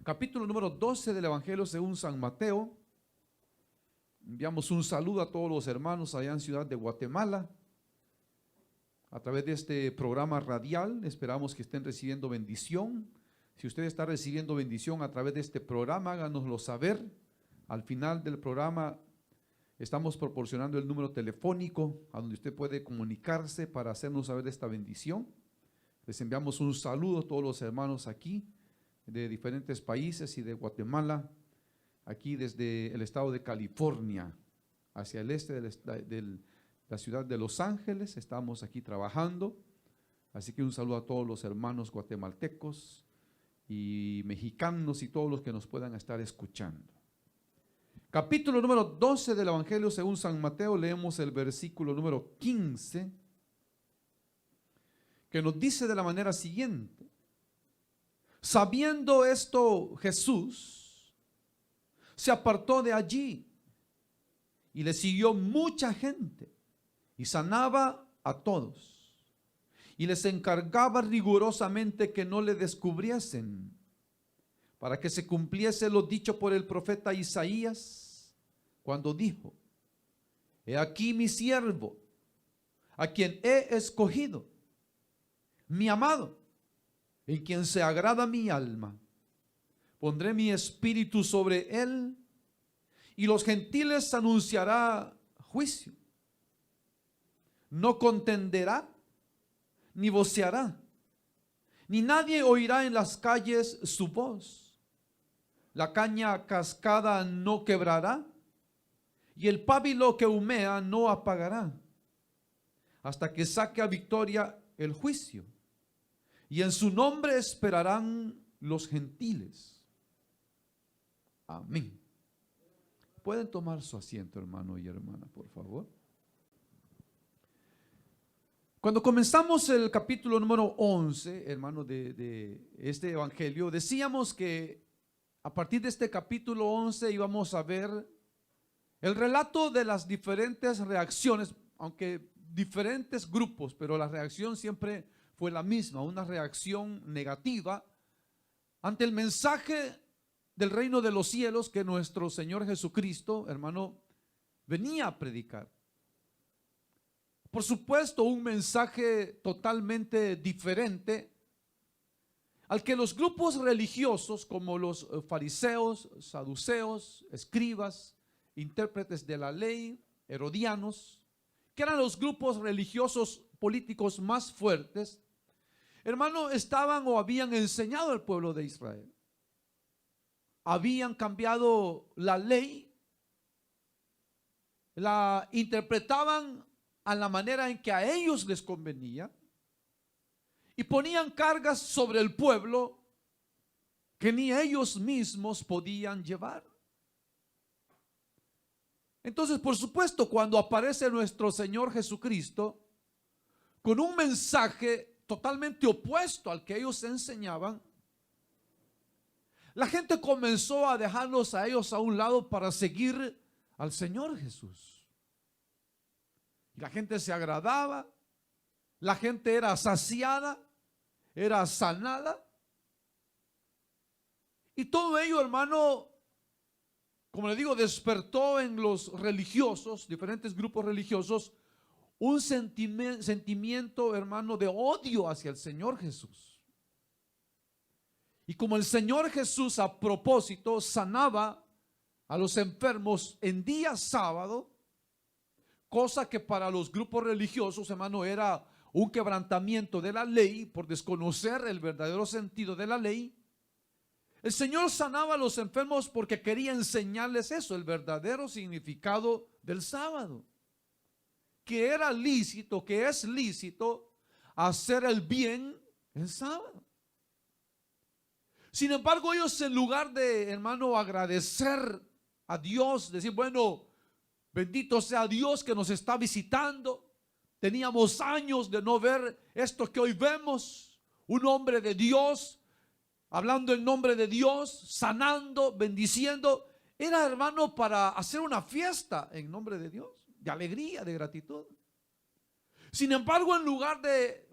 capítulo número 12 del Evangelio según San Mateo. Enviamos un saludo a todos los hermanos allá en Ciudad de Guatemala. A través de este programa radial, esperamos que estén recibiendo bendición. Si usted está recibiendo bendición a través de este programa, háganoslo saber. Al final del programa estamos proporcionando el número telefónico a donde usted puede comunicarse para hacernos saber de esta bendición. Les enviamos un saludo a todos los hermanos aquí de diferentes países y de Guatemala, aquí desde el estado de California, hacia el este de la ciudad de Los Ángeles. Estamos aquí trabajando, así que un saludo a todos los hermanos guatemaltecos y mexicanos y todos los que nos puedan estar escuchando. Capítulo número 12 del Evangelio según San Mateo, leemos el versículo número 15, que nos dice de la manera siguiente: sabiendo esto, Jesús se apartó de allí y le siguió mucha gente y sanaba a todos y les encargaba rigurosamente que no le descubriesen, para que se cumpliese lo dicho por el profeta Isaías, cuando dijo: he aquí mi siervo, a quien he escogido, mi amado, en quien se agrada mi alma. Pondré mi espíritu sobre él, y los gentiles anunciará juicio. No contenderá, ni voceará, ni nadie oirá en las calles su voz. La caña cascada no quebrará, y el pábilo que humea no apagará, hasta que saque a victoria el juicio. Y en su nombre esperarán los gentiles. Amén. Pueden tomar su asiento, hermano y hermana, por favor. Cuando comenzamos el capítulo número 11, hermano, de este evangelio, decíamos que a partir de este capítulo 11 íbamos a ver el relato de las diferentes reacciones, aunque diferentes grupos, pero la reacción siempre fue la misma, una reacción negativa ante el mensaje del reino de los cielos que nuestro Señor Jesucristo, hermano, venía a predicar. Por supuesto, un mensaje totalmente diferente al que los grupos religiosos como los fariseos, saduceos, escribas, intérpretes de la ley, herodianos, que eran los grupos religiosos políticos más fuertes, hermano, estaban o habían enseñado al pueblo de Israel. Habían cambiado la ley, la interpretaban a la manera en que a ellos les convenía y ponían cargas sobre el pueblo que ni ellos mismos podían llevar. Entonces, por supuesto, cuando aparece nuestro Señor Jesucristo con un mensaje totalmente opuesto al que ellos enseñaban, la gente comenzó a dejarlos a ellos a un lado para seguir al Señor Jesús. Y la gente se agradaba, la gente era saciada, era sanada. Y todo ello, hermano, como le digo, despertó en los religiosos, diferentes grupos religiosos, un sentimiento, hermano, de odio hacia el Señor Jesús. Y como el Señor Jesús a propósito sanaba a los enfermos en día sábado, cosa que para los grupos religiosos, hermano, era un quebrantamiento de la ley por desconocer el verdadero sentido de la ley, el Señor sanaba a los enfermos porque quería enseñarles eso, el verdadero significado del sábado, que era lícito, que es lícito hacer el bien el sábado. Sin embargo, ellos, en lugar de, hermano, agradecer a Dios, decir, bueno, bendito sea Dios que nos está visitando, teníamos años de no ver esto que hoy vemos, un hombre de Dios, hablando en nombre de Dios, sanando, bendiciendo, era, hermano, para hacer una fiesta en nombre de Dios, de alegría, de gratitud. Sin embargo, en lugar de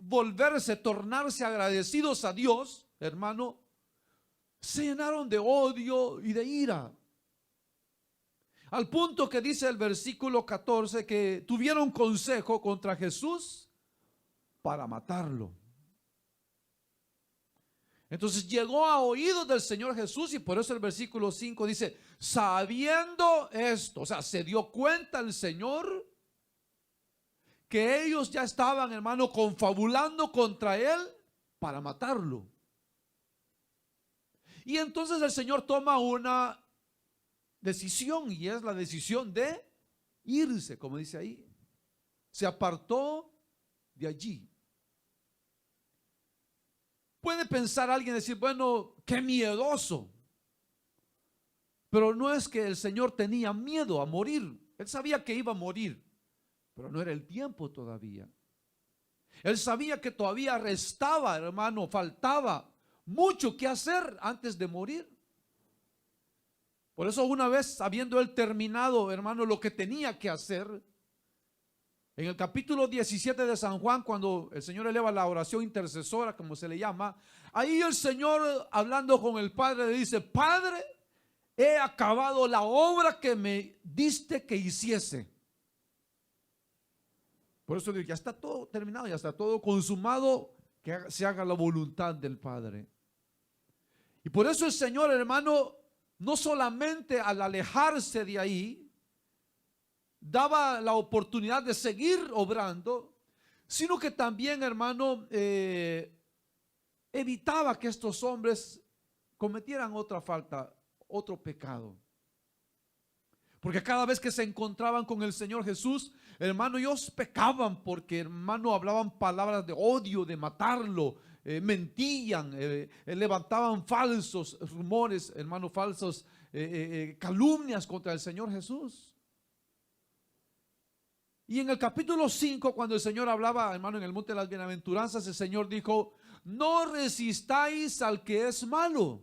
tornarse agradecidos a Dios, hermano, se llenaron de odio y de ira. Al punto que dice el versículo 14 que tuvieron consejo contra Jesús para matarlo. Entonces llegó a oídos del Señor Jesús, y por eso el versículo 5 dice, sabiendo esto, o sea, se dio cuenta el Señor que ellos ya estaban, hermano, confabulando contra él para matarlo. Y entonces el Señor toma una decisión, y es la decisión de irse, como dice ahí. Se apartó de allí. Puede pensar alguien, decir, bueno, qué miedoso. Pero no es que el Señor tenía miedo a morir. Él sabía que iba a morir, pero no era el tiempo todavía. Él sabía que todavía restaba, hermano, faltaba mucho que hacer antes de morir. Por eso, una vez habiendo él terminado, hermano, lo que tenía que hacer, en el capítulo 17 de San Juan, cuando el Señor eleva la oración intercesora, como se le llama, ahí el Señor, hablando con el Padre, le dice, Padre, he acabado la obra que me diste que hiciese. Por eso digo, ya está todo terminado, ya está todo consumado, que se haga la voluntad del Padre. Y por eso el Señor, hermano, no solamente al alejarse de ahí, daba la oportunidad de seguir obrando, sino que también, hermano, evitaba que estos hombres cometieran otra falta, otro pecado. Porque cada vez que se encontraban con el Señor Jesús, hermano, ellos pecaban porque, hermano, hablaban palabras de odio, de matarlo, mentían, levantaban falsos rumores, hermano, falsos calumnias contra el Señor Jesús. Y en el capítulo 5, cuando el Señor hablaba, hermano, en el monte de las bienaventuranzas, el Señor dijo, no resistáis al que es malo.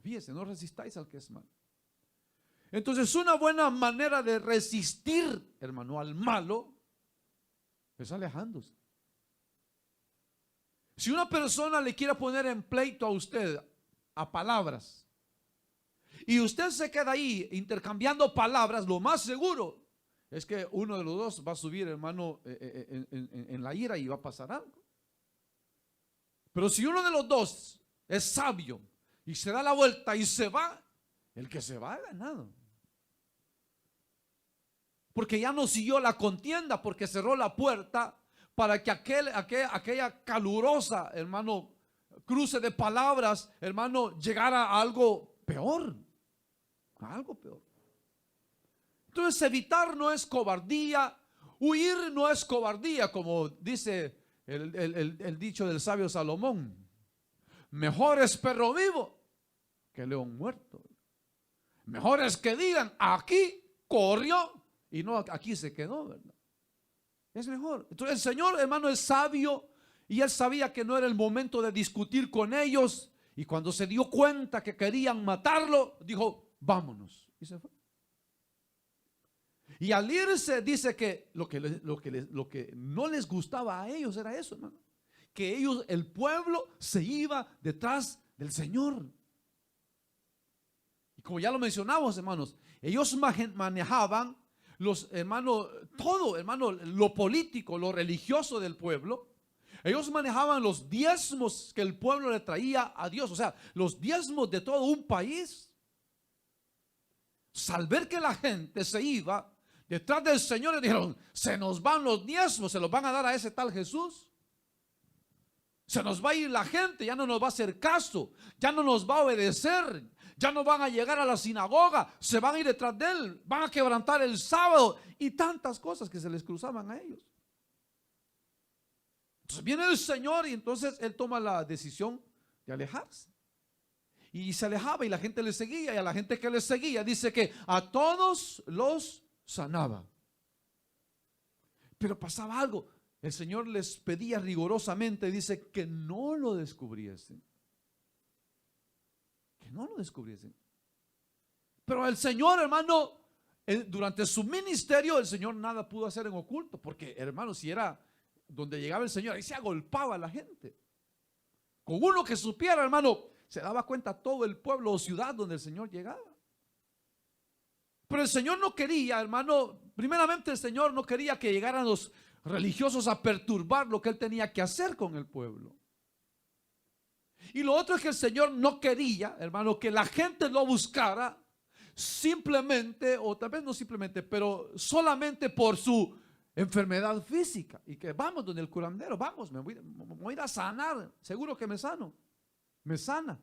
Fíjese, no resistáis al que es malo. Entonces, una buena manera de resistir, hermano, al malo es alejándose. Si una persona le quiere poner en pleito a usted a palabras y usted se queda ahí intercambiando palabras, lo más seguro es que uno de los dos va a subir, hermano, en la ira y va a pasar algo. Pero si uno de los dos es sabio y se da la vuelta y se va, el que se va ha ganado. Porque ya no siguió la contienda, porque cerró la puerta para que aquella calurosa, hermano, cruce de palabras, hermano, llegara a algo peor. A algo peor. Entonces, evitar no es cobardía, huir no es cobardía, como dice el dicho del sabio Salomón. Mejor es perro vivo que león muerto. Mejor es que digan, aquí corrió y no aquí se quedó, ¿verdad? Es mejor. Entonces el Señor, hermano, es sabio, y él sabía que no era el momento de discutir con ellos, y cuando se dio cuenta que querían matarlo, dijo, vámonos, y se fue. Y al irse dice que lo que no les gustaba a ellos era eso, hermano, que ellos, el pueblo, se iba detrás del Señor. Y como ya lo mencionamos, hermanos, ellos manejaban los, hermanos, todo, hermano, lo político, lo religioso del pueblo. Ellos manejaban los diezmos que el pueblo le traía a Dios, o sea, los diezmos de todo un país. Al ver que la gente se iba detrás del Señor, le dijeron, se nos van los diezmos, se los van a dar a ese tal Jesús. Se nos va a ir la gente, ya no nos va a hacer caso, ya no nos va a obedecer, ya no van a llegar a la sinagoga, se van a ir detrás de él, van a quebrantar el sábado y tantas cosas que se les cruzaban a ellos. Entonces viene el Señor y entonces él toma la decisión de alejarse. Y se alejaba y la gente le seguía, y a la gente que le seguía dice que a todos los sanaba. Pero pasaba algo. El Señor les pedía rigurosamente, dice, que no lo descubriesen. Que no lo descubriesen. Pero el Señor, hermano, durante su ministerio, el Señor nada pudo hacer en oculto. Porque, hermano, si era donde llegaba el Señor, ahí se agolpaba a la gente. Con uno que supiera, hermano, se daba cuenta todo el pueblo o ciudad donde el Señor llegaba. Pero el Señor no quería, hermano, primeramente el Señor no quería que llegaran los religiosos a perturbar lo que Él tenía que hacer con el pueblo. Y lo otro es que el Señor no quería, hermano, que la gente lo buscara simplemente, o tal vez no simplemente, pero solamente por su enfermedad física. Y que vamos donde el curandero, vamos, me voy a ir a sanar, seguro que me sano, me sana.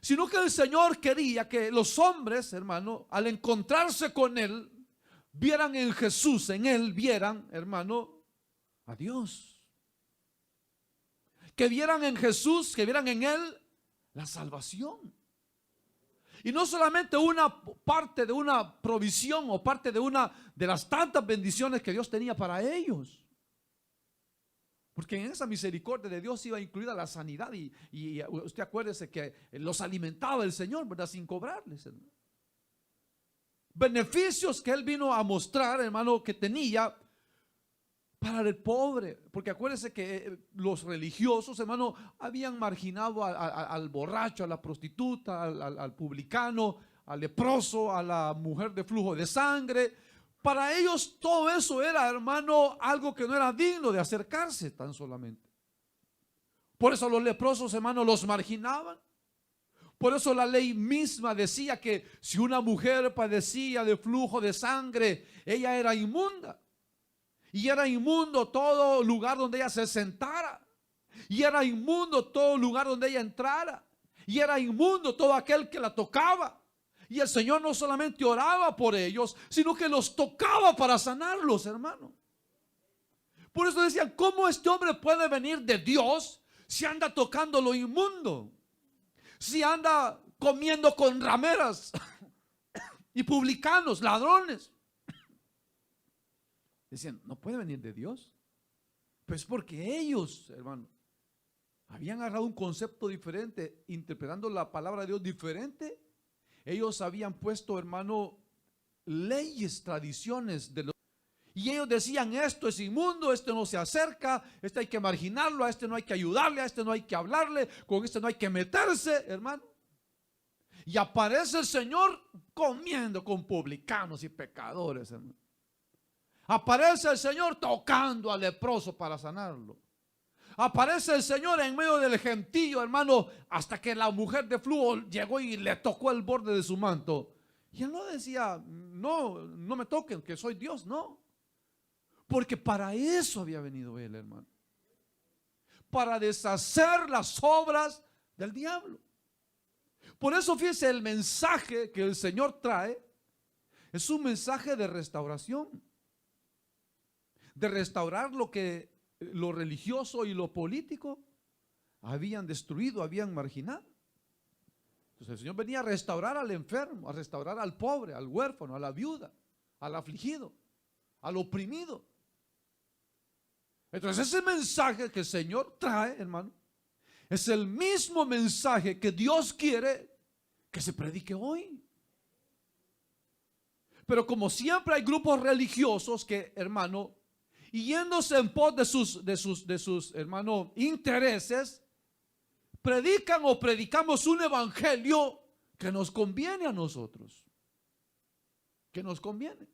Sino que el Señor quería que los hombres, hermano, al encontrarse con Él, vieran en Jesús, en Él vieran, hermano, a Dios. Que vieran en Jesús, que vieran en Él la salvación. Y no solamente una parte de una provisión o parte de una de las tantas bendiciones que Dios tenía para ellos. Porque en esa misericordia de Dios iba incluida la sanidad y usted acuérdese que los alimentaba el Señor, ¿verdad? Sin cobrarles, hermano. Beneficios que Él vino a mostrar, hermano, que tenía para el pobre. Porque acuérdese que los religiosos, hermano, habían marginado al borracho, a la prostituta, al publicano, al leproso, a la mujer de flujo de sangre. Para ellos todo eso era, hermano, algo que no era digno de acercarse tan solamente. Por eso los leprosos, hermano, los marginaban. Por eso la ley misma decía que si una mujer padecía de flujo de sangre, ella era inmunda. Y era inmundo todo lugar donde ella se sentara. Y era inmundo todo lugar donde ella entrara. Y era inmundo todo aquel que la tocaba. Y el Señor no solamente oraba por ellos, sino que los tocaba para sanarlos, hermano. Por eso decían, ¿cómo este hombre puede venir de Dios si anda tocando lo inmundo? Si anda comiendo con rameras y publicanos, ladrones. Decían, no puede venir de Dios. Pues porque ellos, hermano, habían agarrado un concepto diferente, interpretando la palabra de Dios diferente. Ellos habían puesto, hermano, leyes, tradiciones de los, y ellos decían, esto es inmundo, este no se acerca, este hay que marginarlo, a este no hay que ayudarle, a este no hay que hablarle, con este no hay que meterse, hermano. Y aparece el Señor comiendo con publicanos y pecadores, hermano. Aparece el Señor tocando al leproso para sanarlo. Aparece el Señor en medio del gentío, hermano, hasta que la mujer de flujo llegó y le tocó el borde de su manto. Y él no decía, no me toquen, que soy Dios, no. Porque para eso había venido él, hermano. Para deshacer las obras del diablo. Por eso fíjese, el mensaje que el Señor trae es un mensaje de restauración. De restaurar lo que lo religioso y lo político habían destruido, habían marginado. Entonces el Señor venía a restaurar al enfermo, a restaurar al pobre, al huérfano, a la viuda, al afligido, al oprimido. Entonces ese mensaje que el Señor trae, hermano, es el mismo mensaje que Dios quiere que se predique hoy. Pero como siempre hay grupos religiosos que, hermano, y yéndose en pos de sus hermano, intereses, predican o predicamos un evangelio que nos conviene a nosotros. Que nos conviene.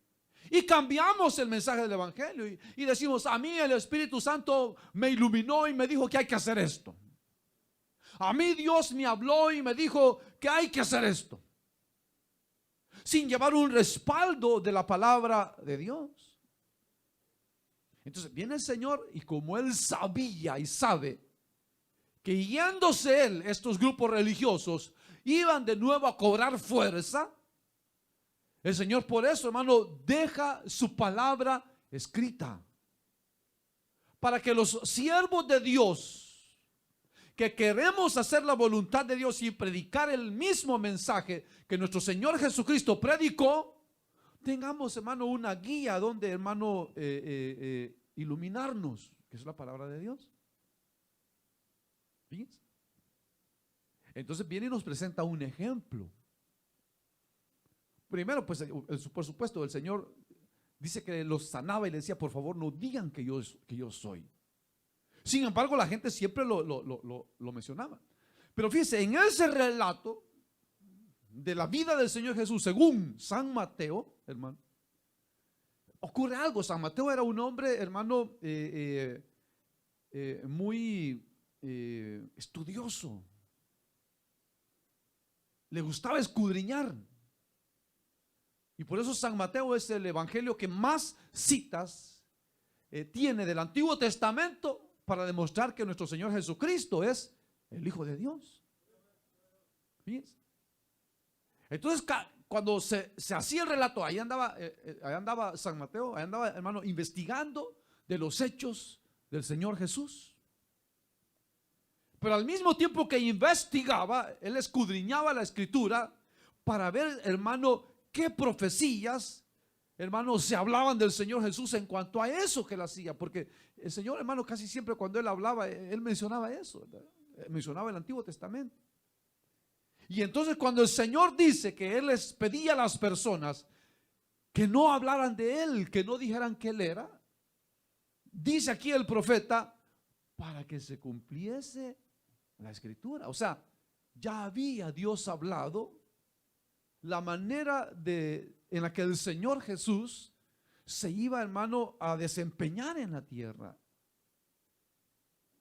Y cambiamos el mensaje del evangelio y decimos, a mí el Espíritu Santo me iluminó y me dijo que hay que hacer esto. A mí Dios me habló y me dijo que hay que hacer esto. Sin llevar un respaldo de la palabra de Dios. Entonces viene el Señor y como Él sabía y sabe que yéndose Él, estos grupos religiosos iban de nuevo a cobrar fuerza, el Señor por eso, hermano, deja su palabra escrita para que los siervos de Dios que queremos hacer la voluntad de Dios y predicar el mismo mensaje que nuestro Señor Jesucristo predicó, tengamos, hermano, una guía donde, hermano, iluminarnos, que es la palabra de Dios. Fíjense. Entonces viene y nos presenta un ejemplo. Primero, pues, por supuesto, el Señor dice que los sanaba y le decía, por favor, no digan que yo soy. Sin embargo, la gente siempre lo mencionaba. Pero fíjese, en ese relato de la vida del Señor Jesús, según San Mateo, hermano, ocurre algo. San Mateo era un hombre, hermano, muy estudioso. Le gustaba escudriñar. Y por eso San Mateo es el evangelio que más citas tiene del Antiguo Testamento para demostrar que nuestro Señor Jesucristo es el Hijo de Dios. Fíjense. Entonces, cuando se hacía el relato, ahí andaba San Mateo, ahí andaba, hermano, investigando de los hechos del Señor Jesús. Pero al mismo tiempo que investigaba, él escudriñaba la Escritura para ver, hermano, qué profecías, hermano, se hablaban del Señor Jesús en cuanto a eso que él hacía. Porque el Señor, hermano, casi siempre cuando él hablaba, él mencionaba eso, ¿verdad? Mencionaba el Antiguo Testamento. Y entonces cuando el Señor dice que Él les pedía a las personas que no hablaran de Él, que no dijeran que Él era, dice aquí el profeta, para que se cumpliese la Escritura. O sea, ya había Dios hablado la manera en la que el Señor Jesús se iba, hermano, a desempeñar en la tierra.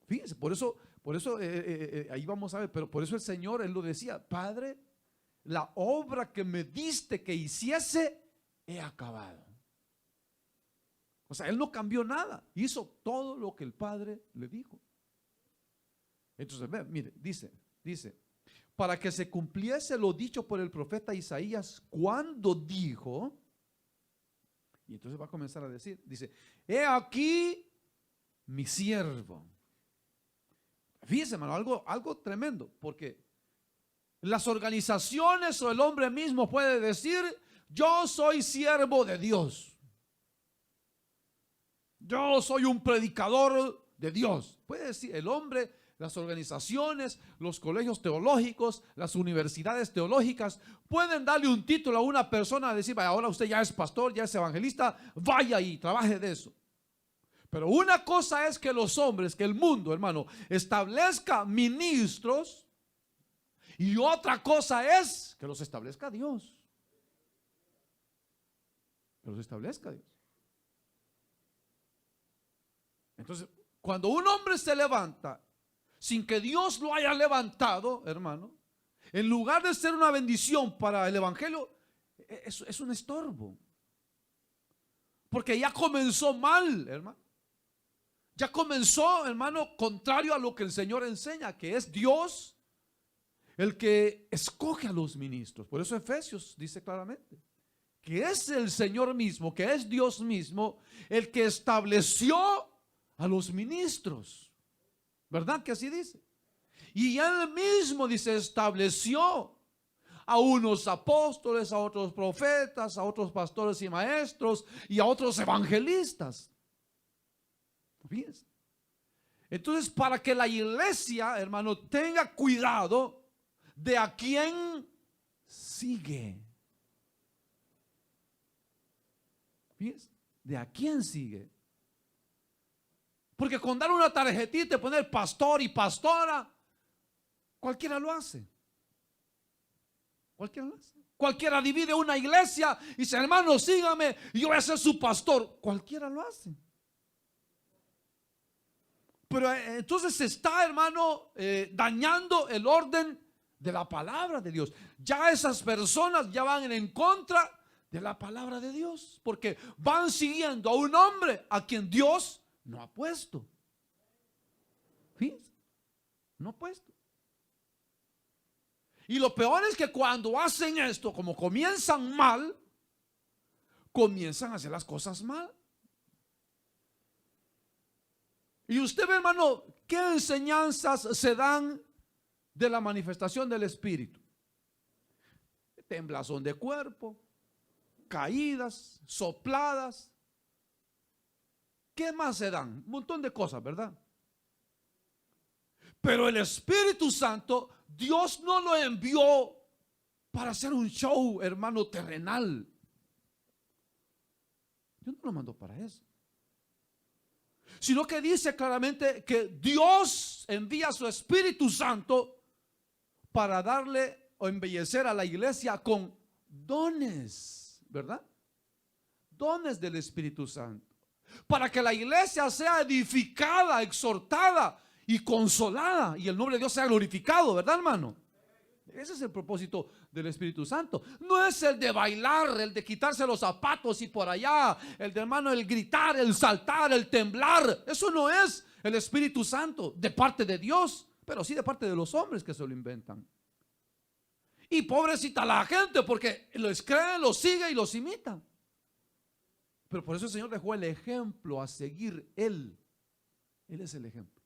Fíjense, por eso ahí vamos a ver, pero por eso el Señor, Él lo decía: Padre, la obra que me diste que hiciese, he acabado. O sea, Él no cambió nada, hizo todo lo que el Padre le dijo. Entonces, mire, dice, para que se cumpliese lo dicho por el profeta Isaías cuando dijo, y entonces va a comenzar a decir, dice: he aquí mi siervo. Fíjense, hermano, algo tremendo, porque las organizaciones o el hombre mismo puede decir: yo soy siervo de Dios, yo soy un predicador de Dios. Puede decir el hombre, las organizaciones, los colegios teológicos, las universidades teológicas pueden darle un título a una persona, decir: vaya, ahora usted ya es pastor, ya es evangelista, vaya y trabaje de eso. Pero una cosa es que los hombres, que el mundo, hermano, establezca ministros, y otra cosa es que los establezca Dios. Que los establezca Dios. Entonces, cuando un hombre se levanta sin que Dios lo haya levantado, hermano, en lugar de ser una bendición para el evangelio, es un estorbo. Porque ya comenzó mal, hermano. Ya comenzó, hermano, contrario a lo que el Señor enseña, que es Dios el que escoge a los ministros. Por eso Efesios dice claramente que es el Señor mismo, que es Dios mismo el que estableció a los ministros. ¿Verdad que así dice? Y Él mismo, dice, estableció a unos apóstoles, a otros profetas, a otros pastores y maestros y a otros evangelistas. Fíjense. Entonces, para que la iglesia, hermano, tenga cuidado de a quién sigue. Fíjense, de a quién sigue. Porque con dar una tarjetita y poner pastor y pastora, cualquiera lo hace. Cualquiera lo hace. Cualquiera divide una iglesia y dice: hermano, sígame, yo voy a ser su pastor. Cualquiera lo hace. Pero entonces se está, hermano, dañando el orden de la palabra de Dios. Ya esas personas ya van en contra de la palabra de Dios, porque van siguiendo a un hombre a quien Dios no ha puesto. Fíjense, no ha puesto. Y lo peor es que cuando hacen esto, como comienzan mal, comienzan a hacer las cosas mal. Y usted ve, hermano, qué enseñanzas se dan de la manifestación del Espíritu. Temblazón de cuerpo, caídas, sopladas. ¿Qué más se dan? Un montón de cosas, ¿verdad? Pero el Espíritu Santo, Dios no lo envió para hacer un show, hermano, terrenal. Dios no lo mandó para eso. Sino que dice claramente que Dios envía a su Espíritu Santo para darle o embellecer a la iglesia con dones, ¿verdad? Dones del Espíritu Santo. Para que la iglesia sea edificada, exhortada y consolada y el nombre de Dios sea glorificado, ¿verdad, hermano? Ese es el propósito del Espíritu Santo. No es el de bailar, el de quitarse los zapatos y por allá, el de, hermano, el gritar, el saltar, el temblar. Eso no es el Espíritu Santo de parte de Dios, pero sí de parte de los hombres que se lo inventan. Y pobrecita la gente, porque los creen, los sigue y los imita. Pero por eso el Señor dejó el ejemplo a seguir. Él es el ejemplo.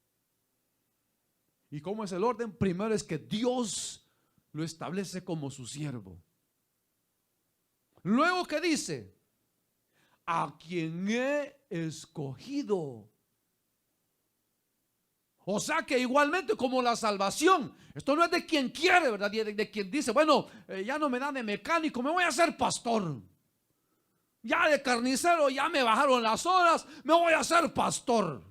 ¿Y cómo es el orden? Primero es que Dios lo establece como su siervo. Luego, ¿qué dice? A quien he escogido. O sea que igualmente como la salvación, esto no es de quien quiere, ¿verdad? De quien dice, bueno, ya no me dan de mecánico, me voy a hacer pastor. Ya de carnicero, ya me bajaron las horas, me voy a hacer pastor.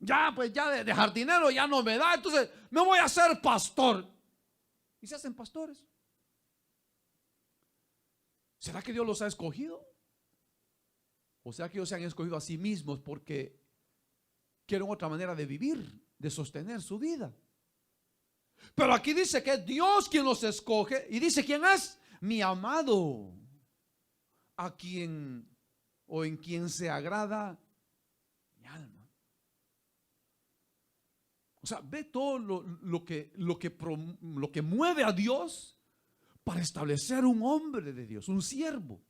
Ya, pues ya de jardinero ya no me da, entonces me voy a hacer pastor. Y se hacen pastores. ¿Será que Dios los ha escogido? ¿O será que ellos se han escogido a sí mismos porque quieren otra manera de vivir, de sostener su vida? Pero aquí dice que es Dios quien los escoge. Y dice, ¿quién es? Mi amado, a quien o en quien se agrada mi alma. O sea, ve todo lo que mueve a Dios para establecer un hombre de Dios, un siervo.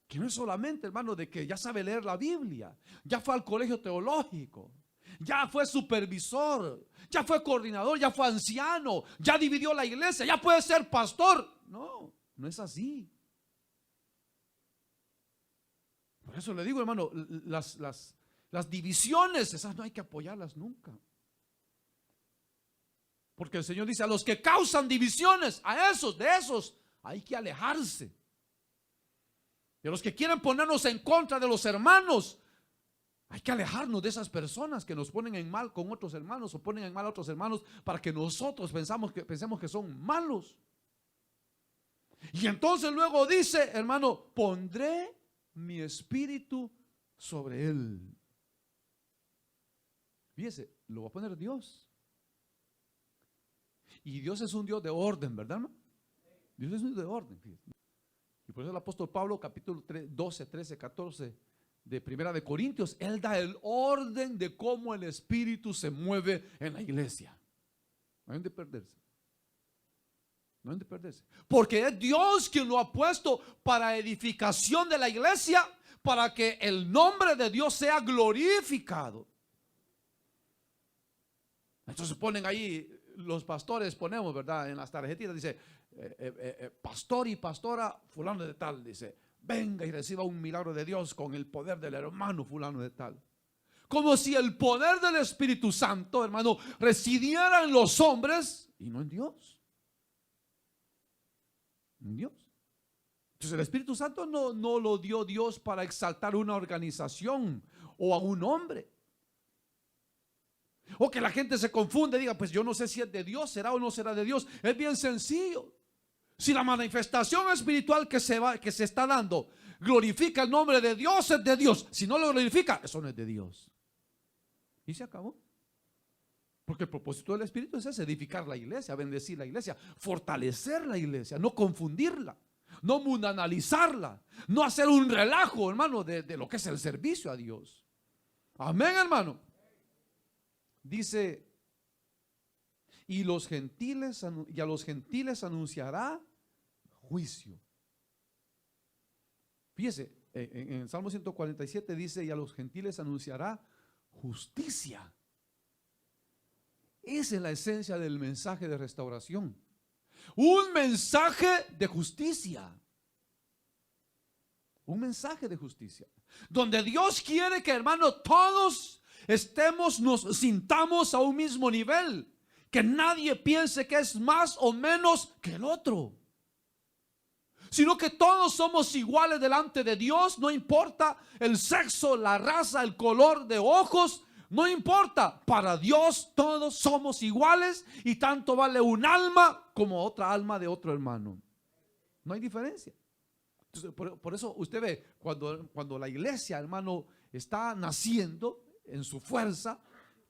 Que no es solamente, hermano, de que ya sabe leer la Biblia, ya fue al colegio teológico, ya fue supervisor, ya fue coordinador, ya fue anciano, ya dividió la iglesia, ya puede ser pastor. No, no es así. Por eso le digo, hermano, las divisiones, esas no hay que apoyarlas nunca. Porque el Señor dice, a los que causan divisiones, de esos hay que alejarse. De los que quieren ponernos en contra de los hermanos, hay que alejarnos de esas personas que nos ponen en mal con otros hermanos o ponen en mal a otros hermanos para que nosotros pensemos que son malos. Y entonces luego dice, hermano, pondré mi espíritu sobre él. Fíjese, lo va a poner Dios. Y Dios es un Dios de orden, ¿verdad, hermano? Dios es un Dios de orden, fíjese. Y por eso el apóstol Pablo, capítulo 12, 13, 14 de Primera de Corintios, él da el orden de cómo el Espíritu se mueve en la iglesia. No hay de perderse. No hay de perderse. Porque es Dios quien lo ha puesto para edificación de la iglesia, para que el nombre de Dios sea glorificado. Entonces ponen ahí, los pastores ponemos, ¿verdad? En las tarjetitas dice, pastor y pastora fulano de tal, dice, venga y reciba un milagro de Dios con el poder del hermano fulano de tal. Como si el poder del Espíritu Santo, hermano, residiera en los hombres y no en Dios. En Dios. Entonces el Espíritu Santo no lo dio Dios para exaltar una organización o a un hombre. O que la gente se confunde, diga, pues yo no sé si es de Dios, será o no será de Dios. Es bien sencillo. Si la manifestación espiritual que se está dando glorifica el nombre de Dios, es de Dios. Si no lo glorifica, eso no es de Dios. Y se acabó. Porque el propósito del Espíritu es ese, edificar la iglesia, bendecir la iglesia, fortalecer la iglesia, no confundirla, no mundanalizarla, no hacer un relajo, hermano, de lo que es el servicio a Dios. Amén, hermano. Dice, y a los gentiles anunciará juicio. Fíjese, en el Salmo 147 dice, y a los gentiles anunciará justicia. Esa es la esencia del mensaje de restauración. Un mensaje de justicia. Un mensaje de justicia. Donde Dios quiere que, hermano, todos nos sintamos a un mismo nivel. Que nadie piense que es más o menos que el otro. Sino que todos somos iguales delante de Dios. No importa el sexo, la raza, el color de ojos. No importa, para Dios todos somos iguales y tanto vale un alma como otra alma de otro hermano. No hay diferencia. Entonces, por eso usted ve, cuando la iglesia, hermano, está naciendo en su fuerza,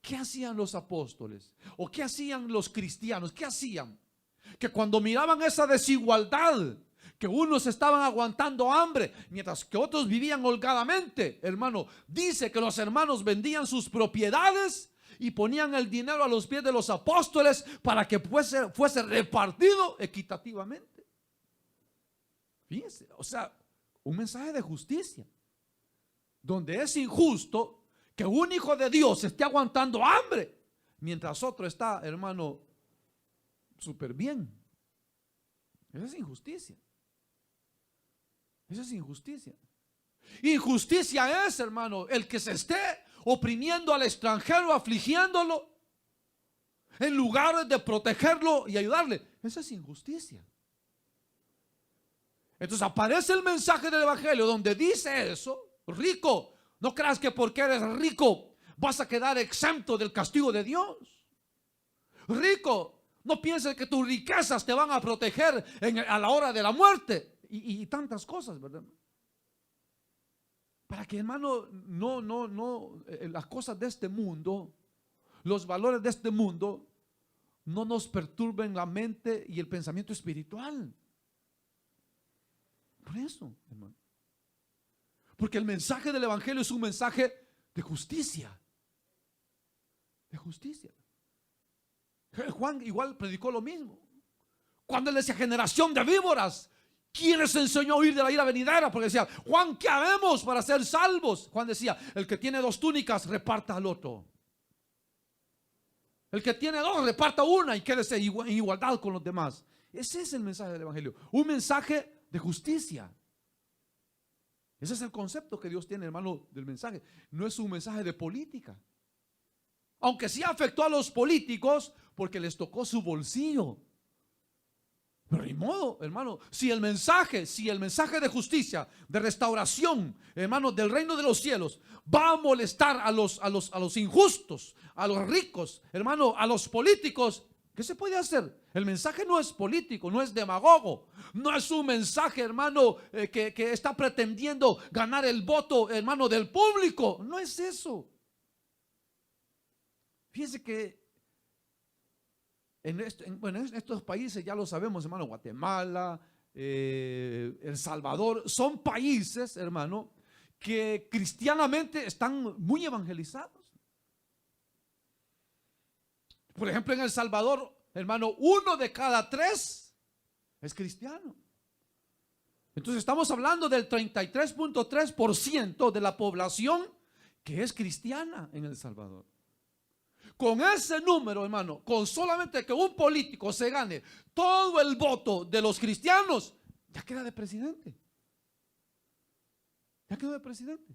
¿qué hacían los apóstoles? ¿O qué hacían los cristianos? ¿Qué hacían? Que cuando miraban esa desigualdad, que unos estaban aguantando hambre, mientras que otros vivían holgadamente, hermano, dice que los hermanos vendían sus propiedades y ponían el dinero a los pies de los apóstoles para que fuese repartido equitativamente. Fíjense, o sea, un mensaje de justicia, donde es injusto que un hijo de Dios esté aguantando hambre, mientras otro está, hermano, súper bien. Esa es injusticia. Esa es injusticia. Injusticia es, hermano, el que se esté oprimiendo al extranjero, afligiéndolo, en lugar de protegerlo y ayudarle. Esa es injusticia. Entonces aparece el mensaje del evangelio donde dice eso: rico, no creas que porque eres rico vas a quedar exento del castigo de Dios. Rico, no pienses que tus riquezas te van a proteger a la hora de la muerte. Y tantas cosas, ¿verdad? Para que, hermano, las cosas de este mundo, los valores de este mundo, no nos perturben la mente y el pensamiento espiritual. Por eso, hermano. Porque el mensaje del evangelio es un mensaje de justicia. De justicia. Juan igual predicó lo mismo. Cuando él decía generación de víboras, ¿quién les enseñó a huir de la ira venidera? Porque decía, Juan, ¿qué haremos para ser salvos? Juan decía, el que tiene 2 túnicas, reparta al otro. El que tiene 2, reparta una y quédese en igualdad con los demás. Ese es el mensaje del evangelio. Un mensaje de justicia. Ese es el concepto que Dios tiene, hermano, del mensaje. No es un mensaje de política. Aunque sí afectó a los políticos porque les tocó su bolsillo. Pero ni modo, hermano, si el mensaje de justicia, de restauración, hermano, del reino de los cielos, va a molestar a los injustos, a los ricos, hermano, a los políticos, ¿qué se puede hacer? El mensaje no es político, no es demagogo, no es un mensaje, hermano, que está pretendiendo ganar el voto, hermano, del público. No es eso. Fíjense que en estos países, ya lo sabemos, hermano, Guatemala, El Salvador, son países, hermano, que cristianamente están muy evangelizados. Por ejemplo, en El Salvador, hermano, 1 de cada 3 es cristiano. Entonces estamos hablando del 33.3% de la población que es cristiana en El Salvador. Con ese número, hermano, con solamente que un político se gane todo el voto de los cristianos, ya queda de presidente. Ya quedó de presidente.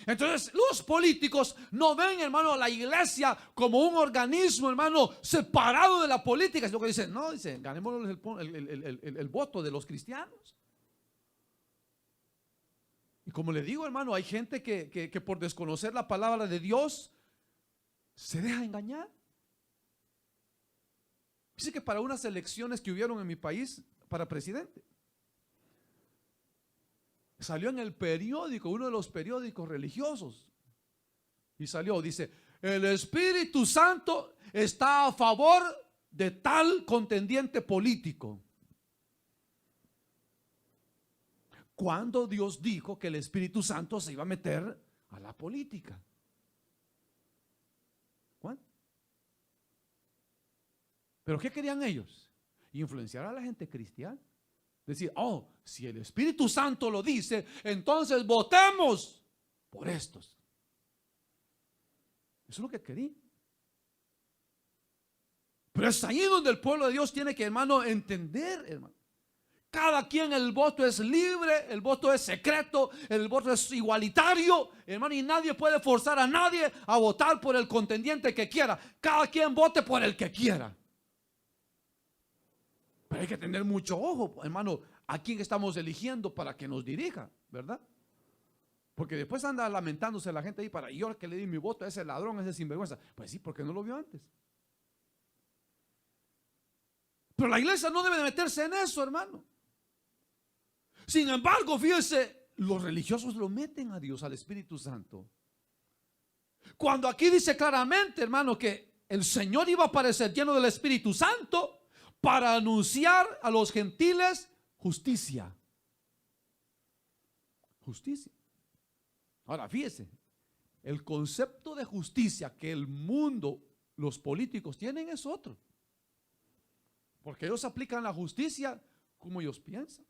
Entonces los políticos no ven, hermano, a la iglesia como un organismo, hermano, separado de la política. Es lo que dicen. No, dicen, ganemos el voto de los cristianos. Y como le digo, hermano, hay gente que por desconocer la palabra de Dios se deja engañar. Dice que para unas elecciones que hubieron en mi país para presidente, salió en el periódico, uno de los periódicos religiosos, y salió, dice, el Espíritu Santo está a favor de tal contendiente político. ¿Cuándo Dios dijo que el Espíritu Santo se iba a meter a la política? ¿Cuándo? ¿Pero qué querían ellos? Influenciar a la gente cristiana. Decir, oh, si el Espíritu Santo lo dice, entonces votemos por estos. Eso es lo que querían. Pero es ahí donde el pueblo de Dios tiene que, hermano, entender, hermano. Cada quien, el voto es libre, el voto es secreto, el voto es igualitario, hermano, y nadie puede forzar a nadie a votar por el contendiente que quiera. Cada quien vote por el que quiera. Pero hay que tener mucho ojo, hermano, a quién estamos eligiendo para que nos dirija, ¿verdad? Porque después anda lamentándose la gente ahí para yo que le di mi voto a ese ladrón, a ese sinvergüenza. Pues sí, porque no lo vio antes. Pero la iglesia no debe de meterse en eso, hermano. Sin embargo, fíjense, los religiosos lo meten a Dios, al Espíritu Santo. Cuando aquí dice claramente, hermano, que el Señor iba a aparecer lleno del Espíritu Santo para anunciar a los gentiles justicia. Justicia. Ahora, fíjese, el concepto de justicia que el mundo, los políticos tienen es otro. Porque ellos aplican la justicia como ellos piensan.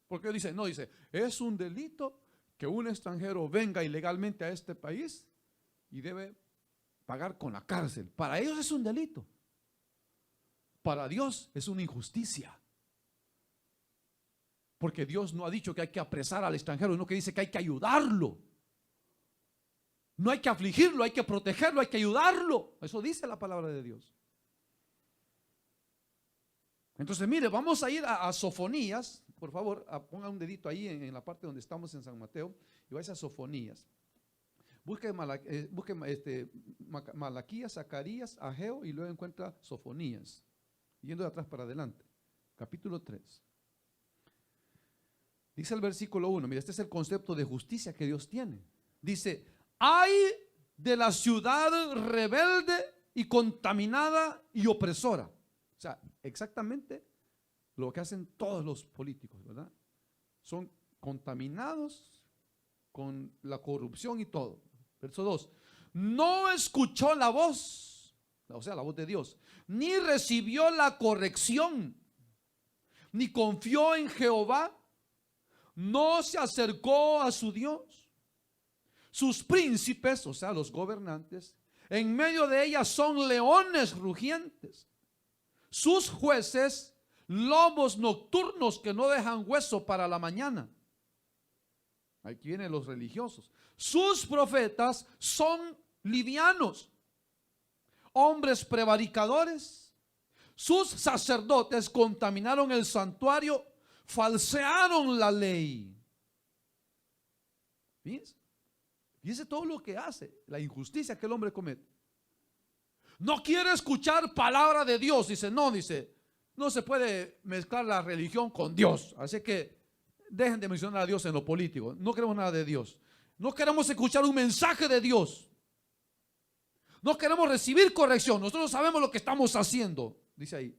Porque ellos dicen, no, dice, es un delito que un extranjero venga ilegalmente a este país y debe pagar con la cárcel. Para ellos es un delito. Para Dios es una injusticia. Porque Dios no ha dicho que hay que apresar al extranjero, sino que dice que hay que ayudarlo. No hay que afligirlo, hay que protegerlo, hay que ayudarlo. Eso dice la palabra de Dios. Entonces, mire, vamos a ir a Sofonías. Por favor, ponga un dedito ahí en la parte donde estamos en San Mateo y vais a Sofonías. Busque Malaquías, Zacarías, Ageo y luego encuentra Sofonías. Yendo de atrás para adelante. Capítulo 3. Dice el versículo 1. Mira, este es el concepto de justicia que Dios tiene. Dice, ay de la ciudad rebelde y contaminada y opresora. O sea, exactamente lo que hacen todos los políticos, ¿verdad? Son contaminados con la corrupción y todo. Verso 2. No escuchó la voz, o sea, la voz de Dios, ni recibió la corrección, ni confió en Jehová, no se acercó a su Dios. Sus príncipes, o sea, los gobernantes, en medio de ellas son leones rugientes. Sus jueces, lobos nocturnos que no dejan hueso para la mañana. Aquí vienen los religiosos. Sus profetas son livianos, hombres prevaricadores. Sus sacerdotes contaminaron el santuario, falsearon la ley. Fíjense todo lo que hace, la injusticia que el hombre comete. No quiere escuchar palabra de Dios. Dice, no se puede mezclar la religión con Dios. Así que dejen de mencionar a Dios en lo político. No queremos nada de Dios. No queremos escuchar un mensaje de Dios. No queremos recibir corrección. Nosotros sabemos lo que estamos haciendo. Dice ahí.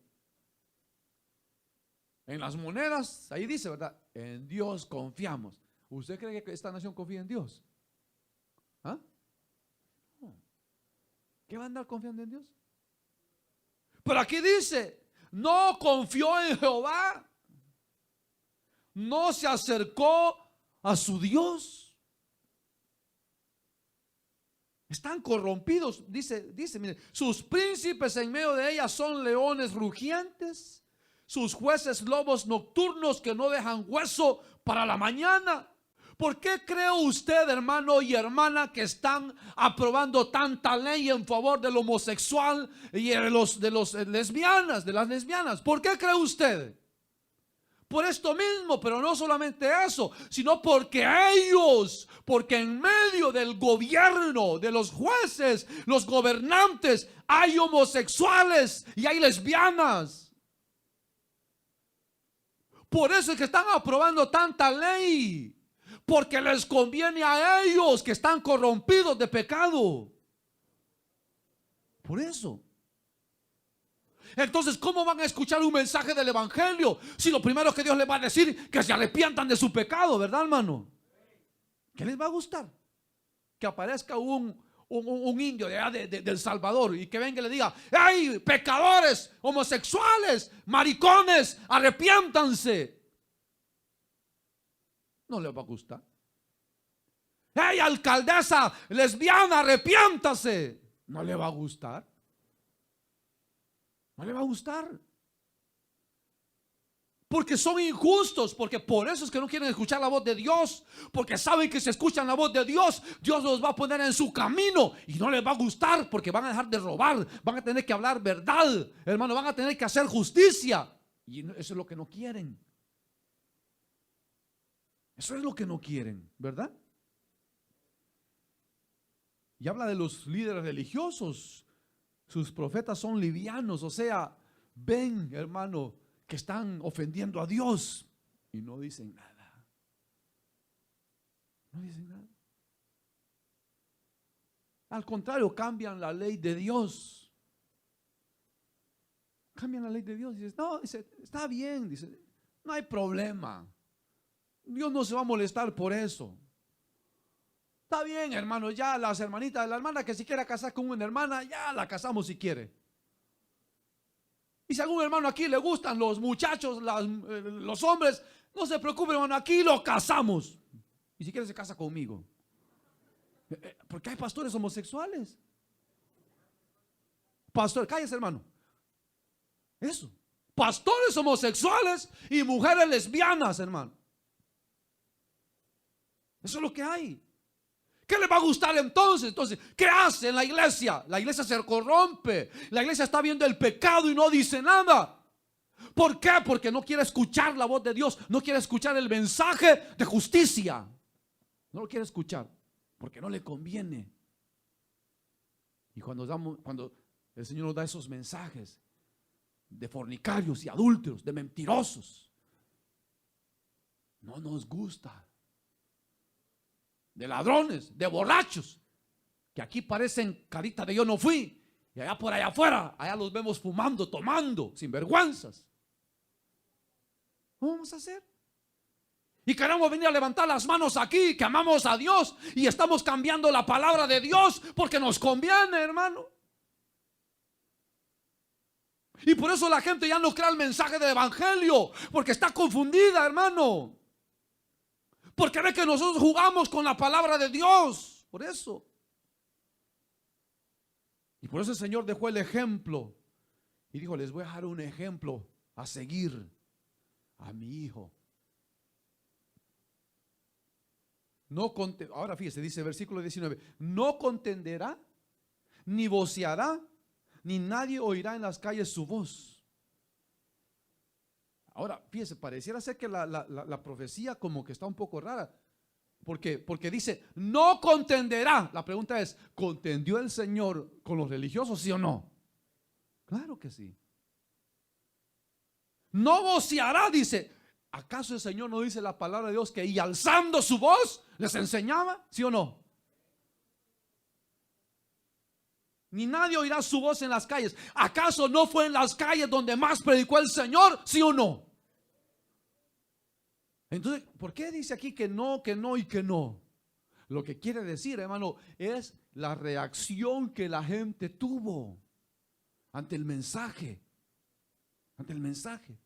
En las monedas, ahí dice, ¿verdad? En Dios confiamos. ¿Usted cree que esta nación confía en Dios? ¿Ah? ¿Qué va a andar confiando en Dios? Pero aquí dice, no confió en Jehová, no se acercó a su Dios. Están corrompidos, dice, mire, sus príncipes en medio de ellas son leones rugientes, sus jueces lobos nocturnos que no dejan hueso para la mañana. ¿Por qué cree usted, hermano y hermana, que están aprobando tanta ley en favor del homosexual y de las lesbianas? ¿Por qué cree usted? Por esto mismo, pero no solamente eso, sino porque en medio del gobierno, de los jueces, los gobernantes, hay homosexuales y hay lesbianas. Por eso es que están aprobando tanta ley. Porque les conviene a ellos que están corrompidos de pecado. Por eso. Entonces, ¿cómo van a escuchar un mensaje del evangelio si lo primero que Dios les va a decir que se arrepientan de su pecado, ¿verdad, hermano? ¿Qué les va a gustar? Que aparezca un indio de El Salvador y que venga y le diga, ¡ay, pecadores, homosexuales, maricones, arrepiéntanse! No le va a gustar. ¡Hey, alcaldesa lesbiana, arrepiéntase! No le va a gustar. No le va a gustar. Porque son injustos, porque por eso es que no quieren escuchar la voz de Dios, porque saben que si escuchan la voz de Dios, Dios los va a poner en su camino y no les va a gustar, porque van a dejar de robar, van a tener que hablar verdad, hermano, van a tener que hacer justicia, y eso es lo que no quieren. Eso es lo que no quieren, ¿verdad? Y habla de los líderes religiosos. Sus profetas son livianos, o sea, ven, hermano, que están ofendiendo a Dios y no dicen nada. No dicen nada. Al contrario, cambian la ley de Dios. Cambian la ley de Dios. Dice, no, dice, está bien, dice, no hay problema. Dios no se va a molestar por eso. Está bien, hermano, ya las hermanitas, la hermana que si quiera casar con una hermana, ya la casamos si quiere. Y si a algún hermano aquí le gustan los muchachos, los hombres, no se preocupe, hermano, aquí lo casamos. Y si quiere se casa conmigo. Porque hay pastores homosexuales. Pastor, cállese, hermano. Eso. Pastores homosexuales y mujeres lesbianas, hermano. Eso es lo que hay. ¿Qué le va a gustar entonces? Entonces, ¿qué hace en la iglesia? La iglesia se corrompe. La iglesia está viendo el pecado y no dice nada. ¿Por qué? Porque no quiere escuchar la voz de Dios. No quiere escuchar el mensaje de justicia. No lo quiere escuchar porque no le conviene. Y cuando el Señor nos da esos mensajes de fornicarios y adúlteros, de mentirosos, no nos gusta. De ladrones, de borrachos, que aquí parecen carita de yo no fui, y allá por allá afuera, allá los vemos fumando, tomando, sin vergüenzas. ¿Cómo vamos a hacer? Y queremos venir a levantar las manos aquí, que amamos a Dios, y estamos cambiando la palabra de Dios, porque nos conviene, hermano. Y por eso la gente ya no cree el mensaje del evangelio, porque está confundida, hermano. Porque ve que nosotros jugamos con la palabra de Dios. Por eso. Y por eso el Señor dejó el ejemplo. Y dijo, les voy a dejar un ejemplo a seguir a mi hijo. Ahora fíjese, dice versículo 19. No contenderá, ni voceará, ni nadie oirá en las calles su voz. Ahora, fíjese, pareciera ser que la profecía como que está un poco rara. Porque dice, no contenderá. La pregunta es, ¿contendió el Señor con los religiosos, sí o no? Claro que sí. No voceará, dice. ¿Acaso el Señor no dice la palabra de Dios que y alzando su voz les enseñaba? ¿Sí o no? Ni nadie oirá su voz en las calles. ¿Acaso no fue en las calles donde más predicó el Señor? ¿Sí o no? Entonces, ¿por qué dice aquí que no y que no? Lo que quiere decir, hermano, es la reacción que la gente tuvo ante el mensaje. Ante el mensaje.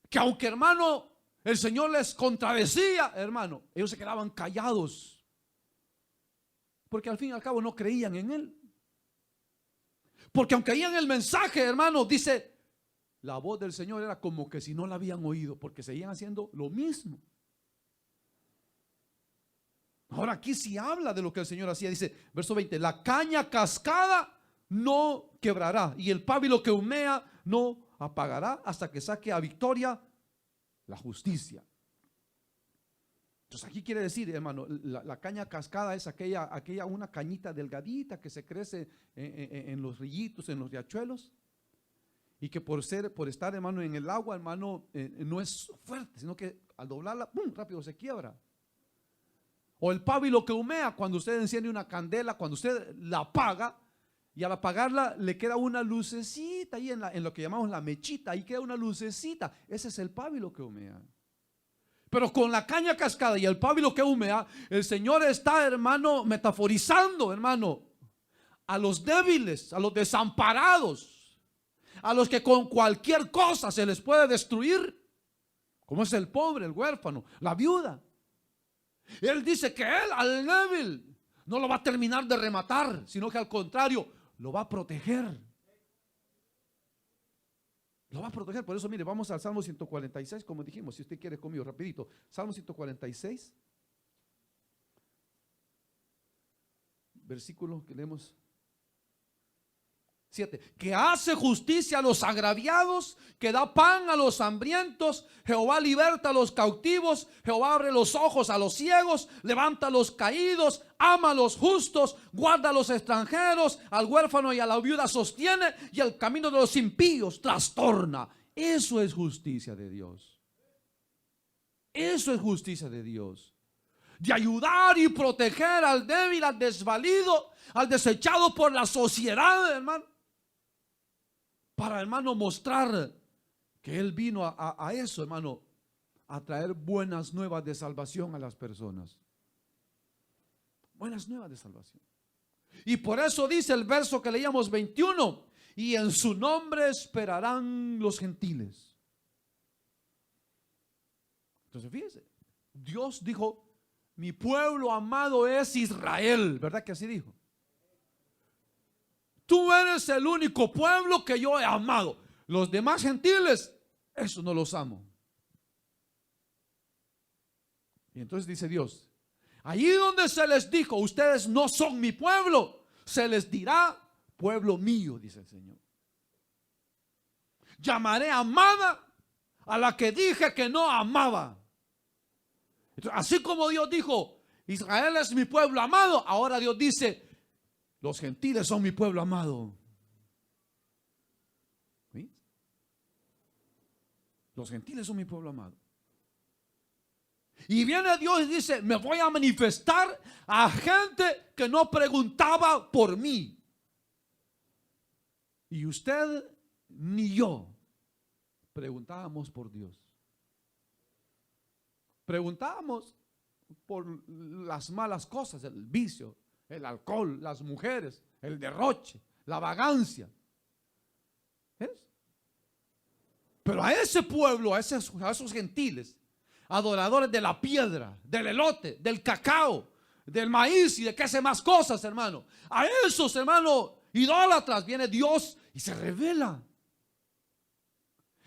Que aunque, hermano, el Señor les contradecía, hermano, ellos se quedaban callados. Porque al fin y al cabo no creían en Él. Porque aunque oían el mensaje, hermano, dice, la voz del Señor era como que si no la habían oído, porque seguían haciendo lo mismo. Ahora aquí sí habla de lo que el Señor hacía. Dice, verso 20, la caña cascada no quebrará y el pábilo que humea no apagará hasta que saque a victoria la justicia. Entonces aquí quiere decir, hermano, la caña cascada es aquella una cañita delgadita que se crece en los rillitos, en los riachuelos. Y que por estar, hermano, en el agua, hermano, no es fuerte, sino que al doblarla, ¡pum!, rápido se quiebra. O el pábilo que humea, cuando usted enciende una candela, cuando usted la apaga, y al apagarla le queda una lucecita ahí en lo que llamamos la mechita, ahí queda una lucecita. Ese es el pábilo que humea. Pero con la caña cascada y el pábilo que humea, el Señor está, hermano, metaforizando, hermano, a los débiles, a los desamparados, a los que con cualquier cosa se les puede destruir, como es el pobre, el huérfano, la viuda. Él dice que él al débil no lo va a terminar de rematar, sino que al contrario lo va a proteger. Lo va a proteger. Por eso, mire, vamos al Salmo 146, como dijimos, si usted quiere conmigo, rapidito. Salmo 146, versículo que leemos. 7. Que hace justicia a los agraviados, que da pan a los hambrientos. Jehová liberta a los cautivos. Jehová abre los ojos a los ciegos, levanta a los caídos, ama a los justos, guarda a los extranjeros, al huérfano y a la viuda sostiene, y el camino de los impíos trastorna. Eso es justicia de Dios. Eso es justicia de Dios. De ayudar y proteger al débil, al desvalido, al desechado por la sociedad, hermano. Para, hermano, mostrar que Él vino a eso, hermano, a traer buenas nuevas de salvación a las personas. Buenas nuevas de salvación. Y por eso dice el verso que leíamos 21, y en su nombre esperarán los gentiles. Entonces fíjese, Dios dijo, mi pueblo amado es Israel, ¿verdad que así dijo? Tú eres el único pueblo que yo he amado. Los demás gentiles, eso no los amo. Y entonces dice Dios, allí donde se les dijo, ustedes no son mi pueblo, se les dirá, pueblo mío, dice el Señor. Llamaré amada a la que dije que no amaba. Entonces, así como Dios dijo, Israel es mi pueblo amado, ahora Dios dice, los gentiles son mi pueblo amado. ¿Sí? Los gentiles son mi pueblo amado. Y viene Dios y dice, me voy a manifestar a gente que no preguntaba por mí. Y usted ni yo preguntábamos por Dios. Preguntábamos por las malas cosas, el vicio, el alcohol, las mujeres, el derroche, la vagancia. ¿Es? Pero a ese pueblo, a esos gentiles, adoradores de la piedra, del elote, del cacao, del maíz y de qué sé más cosas, hermano. A esos, hermano, idólatras, viene Dios y se revela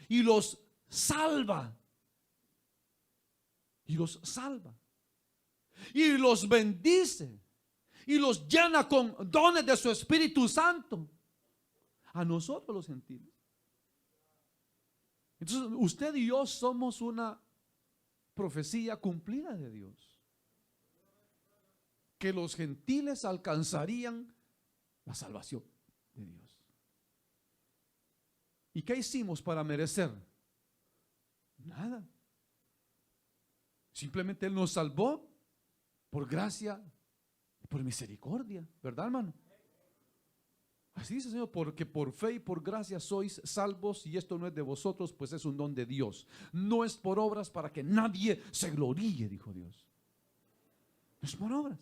y los salva. Y los salva. Y los bendice. Y los llena con dones de su Espíritu Santo. A nosotros los gentiles. Entonces usted y yo somos una profecía cumplida de Dios. Que los gentiles alcanzarían la salvación de Dios. ¿Y qué hicimos para merecer? Nada. Simplemente Él nos salvó por gracia y por misericordia, ¿verdad, hermano? Así dice el Señor, porque por fe y por gracia sois salvos, y esto no es de vosotros, pues es un don de Dios. No es por obras para que nadie se gloríe, dijo Dios. No es por obras.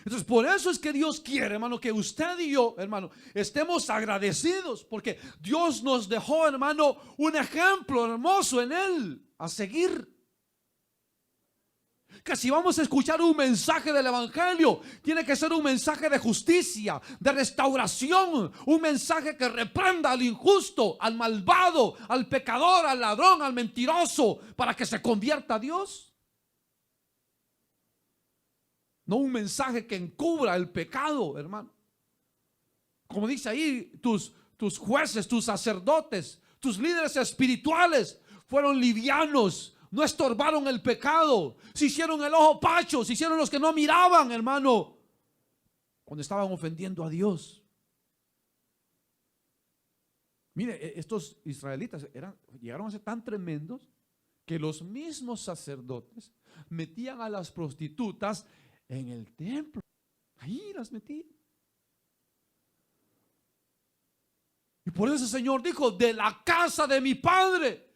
Entonces, por eso es que Dios quiere, hermano, que usted y yo, hermano, estemos agradecidos, porque Dios nos dejó, hermano, un ejemplo hermoso en Él a seguir. Que si vamos a escuchar un mensaje del evangelio, tiene que ser un mensaje de justicia, de restauración, un mensaje que reprenda al injusto, al malvado, al pecador, al ladrón, al mentiroso, para que se convierta a Dios. No un mensaje que encubra el pecado, hermano. Como dice ahí, tus jueces, tus sacerdotes, tus líderes espirituales fueron livianos. No estorbaron el pecado. Se hicieron el ojo pacho. Se hicieron los que no miraban, hermano, cuando estaban ofendiendo a Dios. Mire, estos israelitas llegaron a ser tan tremendos que los mismos sacerdotes metían a las prostitutas en el templo. Ahí las metían. Y por eso el Señor dijo, de la casa de mi Padre,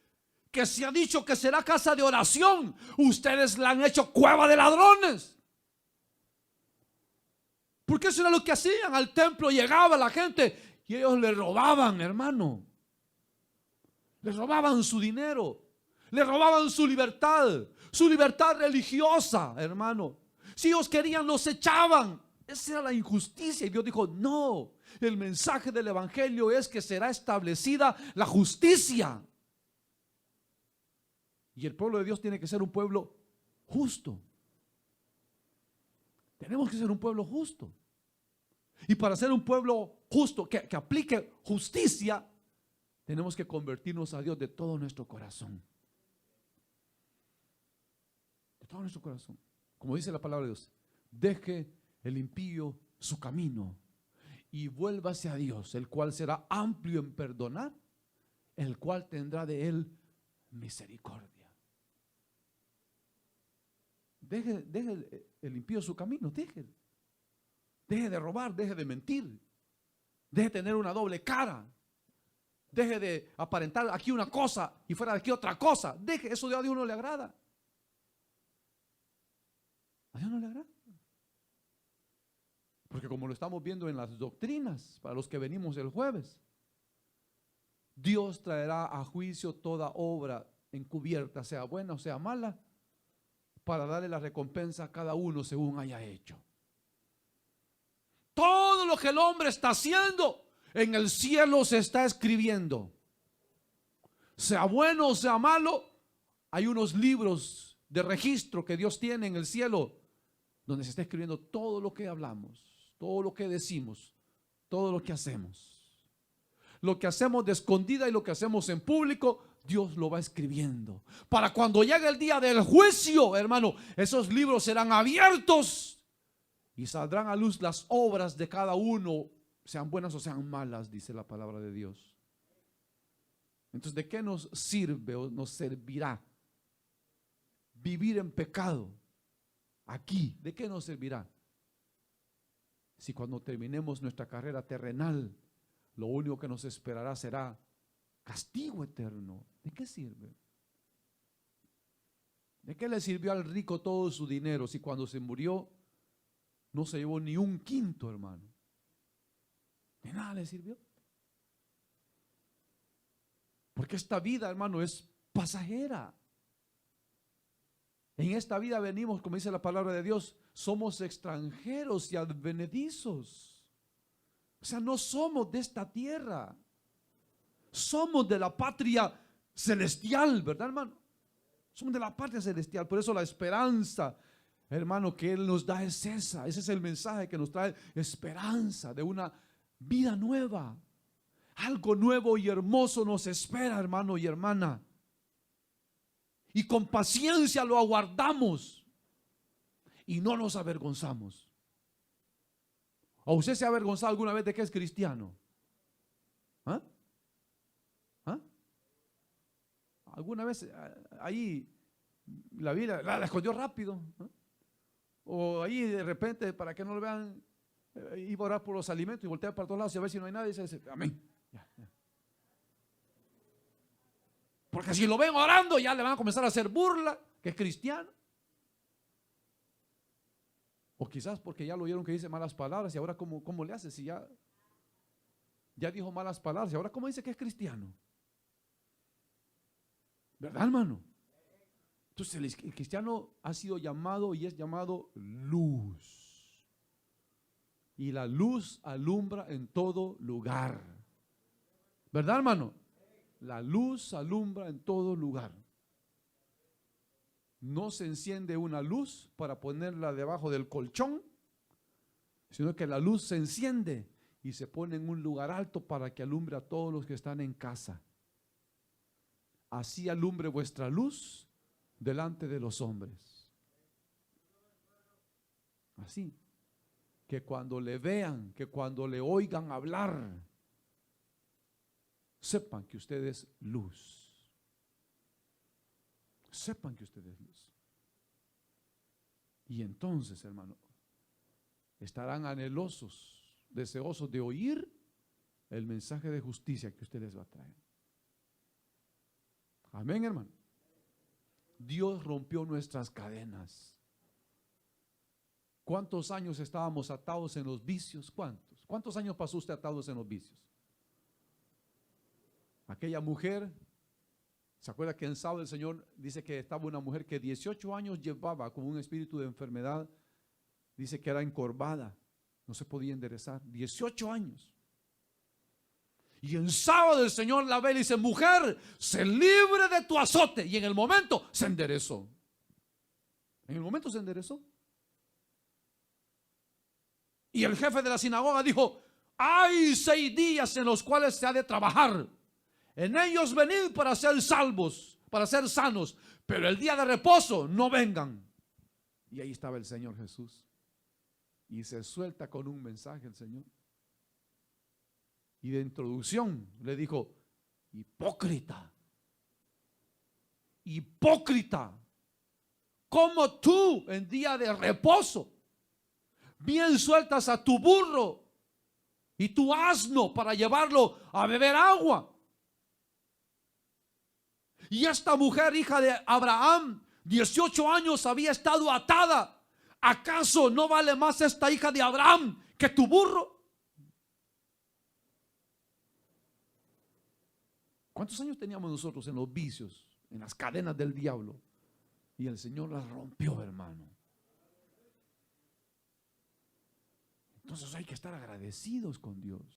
que se ha dicho que será casa de oración, ustedes la han hecho cueva de ladrones. Porque eso era lo que hacían. Al templo llegaba la gente y ellos le robaban, hermano. Le robaban su dinero, le robaban su libertad religiosa, hermano. Si ellos querían, los echaban. Esa era la injusticia. Y Dios dijo, no, el mensaje del evangelio es que será establecida la justicia. Y el pueblo de Dios tiene que ser un pueblo justo. Tenemos que ser un pueblo justo. Y para ser un pueblo justo, que aplique justicia, tenemos que convertirnos a Dios de todo nuestro corazón. De todo nuestro corazón. Como dice la palabra de Dios, deje el impío su camino y vuélvase a Dios, el cual será amplio en perdonar, el cual tendrá de él misericordia. Deje el impío su camino, deje de robar, deje de mentir, deje de tener una doble cara, deje de aparentar aquí una cosa y fuera de aquí otra cosa. Deje, eso a Dios no le agrada. A Dios no le agrada. Porque como lo estamos viendo en las doctrinas, para los que venimos el jueves, Dios traerá a juicio toda obra encubierta, sea buena o sea mala, para darle la recompensa a cada uno según haya hecho. Todo lo que el hombre está haciendo en el cielo se está escribiendo. Sea bueno o sea malo, hay unos libros de registro que Dios tiene en el cielo donde se está escribiendo todo lo que hablamos, todo lo que decimos, todo lo que hacemos. Lo que hacemos de escondida y lo que hacemos en público, Dios lo va escribiendo. Para cuando llegue el día del juicio, hermano, esos libros serán abiertos y saldrán a luz las obras de cada uno, sean buenas o sean malas, dice la palabra de Dios. Entonces, ¿de qué nos sirve o nos servirá vivir en pecado aquí? ¿De qué nos servirá? Si cuando terminemos nuestra carrera terrenal, lo único que nos esperará será castigo eterno. ¿De qué sirve? ¿De qué le sirvió al rico todo su dinero si cuando se murió no se llevó ni un quinto, hermano? De nada le sirvió. Porque esta vida, hermano, es pasajera. En esta vida venimos, como dice la palabra de Dios, somos extranjeros y advenedizos. O sea, no somos de esta tierra. Somos de la patria celestial, ¿verdad, hermano? Somos de la patria celestial. Por eso la esperanza, hermano, que Él nos da es esa. Ese es el mensaje que nos trae esperanza de una vida nueva. Algo nuevo y hermoso nos espera, hermano y hermana. Y con paciencia lo aguardamos. Y no nos avergonzamos. ¿O usted se ha avergonzado alguna vez de que es cristiano? ¿Ah? ¿Ah? ¿Alguna vez ahí la vida la escondió rápido? ¿Ah? O ahí de repente, para que no lo vean, iba a orar por los alimentos y voltear para todos lados y a ver si no hay nadie y dice, amén. Ya. Porque si lo ven orando, ya le van a comenzar a hacer burla, que es cristiano. O quizás porque ya lo oyeron que dice malas palabras y ahora ¿cómo le hace si ya dijo malas palabras y ahora cómo dice que es cristiano? ¿Verdad, hermano? Entonces el cristiano ha sido llamado y es llamado luz. Y la luz alumbra en todo lugar. ¿Verdad, hermano? La luz alumbra en todo lugar. No se enciende una luz para ponerla debajo del colchón, sino que la luz se enciende y se pone en un lugar alto para que alumbre a todos los que están en casa. Así alumbre vuestra luz delante de los hombres. Así, que cuando le vean, que cuando le oigan hablar, sepan que usted es luz. Sepan que usted es luz. Y entonces, hermano, estarán anhelosos, deseosos de oír el mensaje de justicia que usted les va a traer. Amén, hermano. Dios rompió nuestras cadenas. ¿Cuántos años estábamos atados en los vicios? ¿Cuántos? ¿Cuántos años pasó usted atados en los vicios? Aquella mujer, ¿se acuerda que en sábado el Señor dice que estaba una mujer que 18 años llevaba con un espíritu de enfermedad? Dice que era encorvada, no se podía enderezar. 18 años. Y en sábado el Señor la ve y le dice, mujer, se libre de tu azote. Y en el momento se enderezó. En el momento se enderezó. Y el jefe de la sinagoga dijo, Hay 6 días en los cuales se ha de trabajar. En ellos venid para ser salvos, para ser sanos. Pero el día de reposo no vengan. Y ahí estaba el Señor Jesús. Y se suelta con un mensaje el Señor. Y de introducción le dijo: hipócrita, hipócrita, como tú en día de reposo bien sueltas a tu burro y tu asno para llevarlo a beber agua. Y esta mujer, hija de Abraham, 18 años había estado atada. ¿Acaso no vale más esta hija de Abraham que tu burro? ¿Cuántos años teníamos nosotros en los vicios, en las cadenas del diablo? Y el Señor las rompió, hermano. Entonces hay que estar agradecidos con Dios.